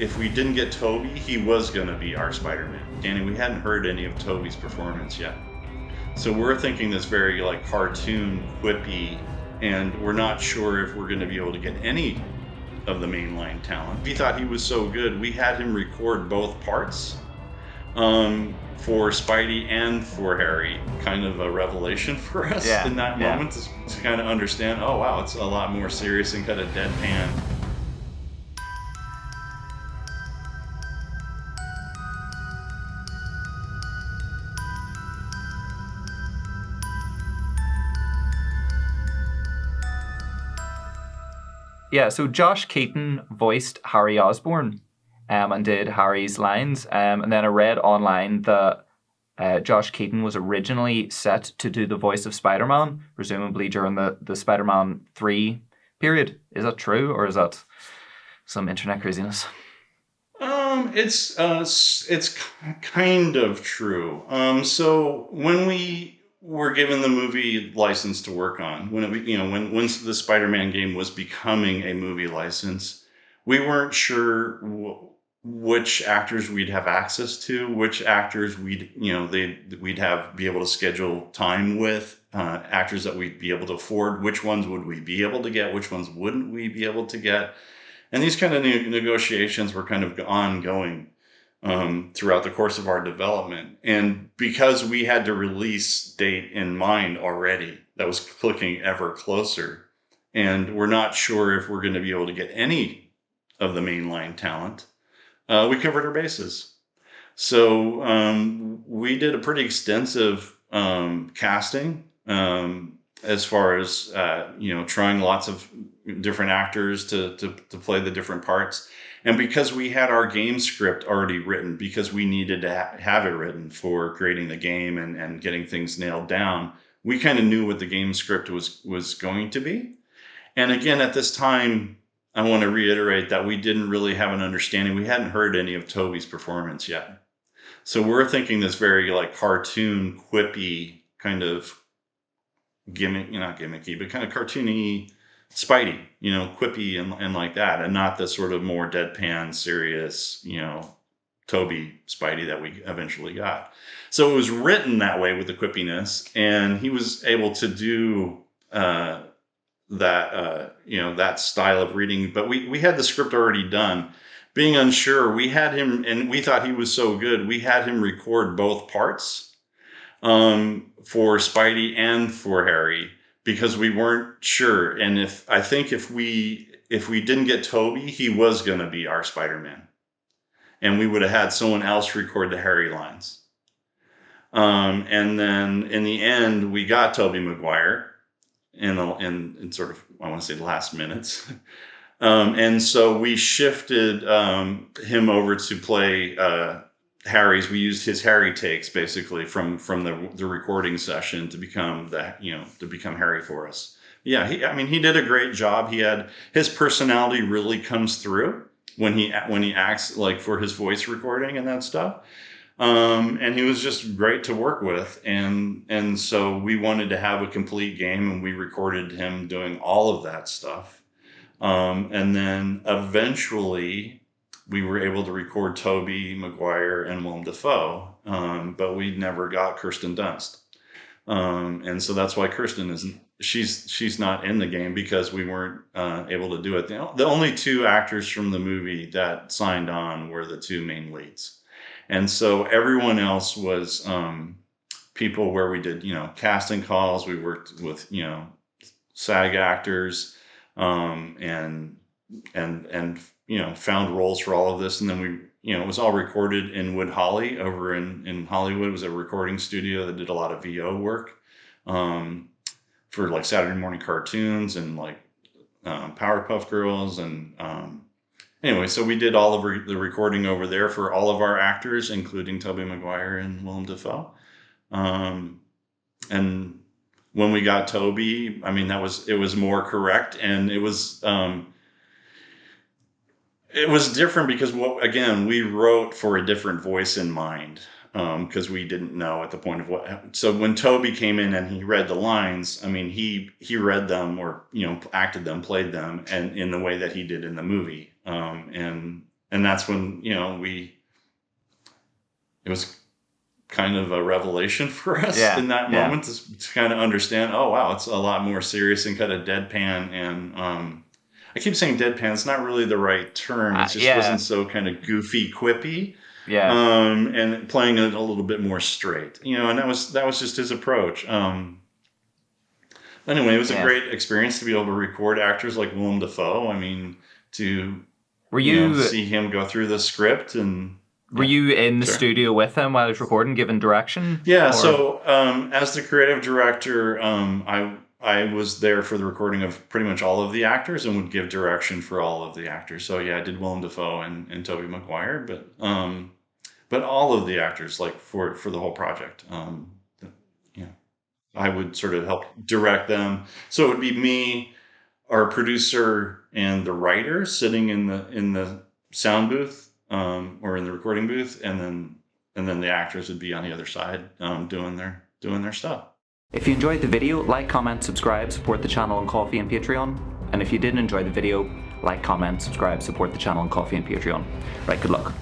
if we didn't get Tobey, he was going to be our Spider-Man. Danny, we hadn't heard any of Tobey's performance yet. So we're thinking this very like cartoon, quippy, and we're not sure if we're going to be able to get any of the mainline talent. We thought he was so good, we had him record both parts for Spidey and for Harry. Kind of a revelation for us in that moment to kind of understand, oh wow, it's a lot more serious and kind of deadpan. Yeah, so Josh Keaton voiced Harry Osborn and did Harry's lines. And then I read online that Josh Keaton was originally set to do the voice of Spider-Man, presumably during the Spider-Man 3 period. Is that true, or is that some internet craziness? It's kind of true. So when we were given the movie license to work on, when the Spider-Man game was becoming a movie license, we weren't sure which actors we'd have access to, which actors we'd be able to schedule time with, actors that we'd be able to afford, which ones would we be able to get, which ones wouldn't we be able to get. And these kind of negotiations were kind of ongoing throughout the course of our development. And because we had the release date in mind already, that was clicking ever closer, and we're not sure if we're going to be able to get any of the mainline talent, we covered our bases. So we did a pretty extensive casting as far as trying lots of different actors to play the different parts. And because we had our game script already written, because we needed to have it written for creating the game and getting things nailed down, we kind of knew what the game script was going to be. And again, at this time, I want to reiterate that we didn't really have an understanding. We hadn't heard any of Tobey's performance yet. So we're thinking this very like cartoon, quippy, kind of not gimmicky, but kind of cartoony Spidey, quippy and like that, and not the sort of more deadpan, serious, Tobey Spidey that we eventually got. So it was written that way with the quippiness, and he was able to do that style of reading. But we had the script already done. Being unsure, we had him, and we thought he was so good, we had him record both parts for Spidey and for Harry, because we weren't sure. And if we didn't get Tobey, he was going to be our Spider-Man, and we would have had someone else record the Harry lines. And then in the end, we got Tobey Maguire in sort of, I want to say, the last minutes. And so we shifted him over to play Harry's. We used his Harry takes basically from the recording session to become Harry for us. Yeah, he did a great job. His personality really comes through when he acts, like for his voice recording and that stuff. And he was just great to work with. And so we wanted to have a complete game, and we recorded him doing all of that stuff. And then eventually we were able to record Tobey Maguire and Willem Dafoe, but we never got Kirsten Dunst. And so that's why Kirsten she's not in the game, because we weren't able to do it. The only two actors from the movie that signed on were the two main leads. And so everyone else was people where we did, casting calls. We worked with, SAG actors, and found roles for all of this. And then it was all recorded in Wood Holly over in Hollywood. It was a recording studio that did a lot of VO work for like Saturday morning cartoons and like Powerpuff Girls. And anyway, so we did all of the recording over there for all of our actors, including Tobey Maguire and Willem Dafoe. And when we got Tobey, it was more correct, and it was different because we wrote for a different voice in mind, because we didn't know at the point of what. So when Tobey came in and he read the lines, he read them, or acted them, played them, and in the way that he did in the movie, and and that's when, it was kind of a revelation for us in that moment to kind of understand, oh wow, it's a lot more serious and kind of deadpan. And I keep saying deadpan, it's not really the right term. It just wasn't so kind of goofy, quippy. And playing it a little bit more straight, and that was just his approach. Anyway, it was a great experience to be able to record actors like Willem Dafoe. I mean, to see him go through the script. And were you in the studio with him while he was recording, giving direction? Yeah. So as the creative director, I was there for the recording of pretty much all of the actors and would give direction for all of the actors. So yeah, I did Willem Dafoe and Tobey Maguire, but all of the actors, like for the whole project, I would sort of help direct them. So it would be me, our producer, and the writer sitting in the sound booth or in the recording booth, and then the actors would be on the other side doing their stuff. If you enjoyed the video, like, comment, subscribe, support the channel on Ko-fi and Patreon. And if you didn't enjoy the video, like, comment, subscribe, support the channel on Ko-fi and Patreon. Right, good luck.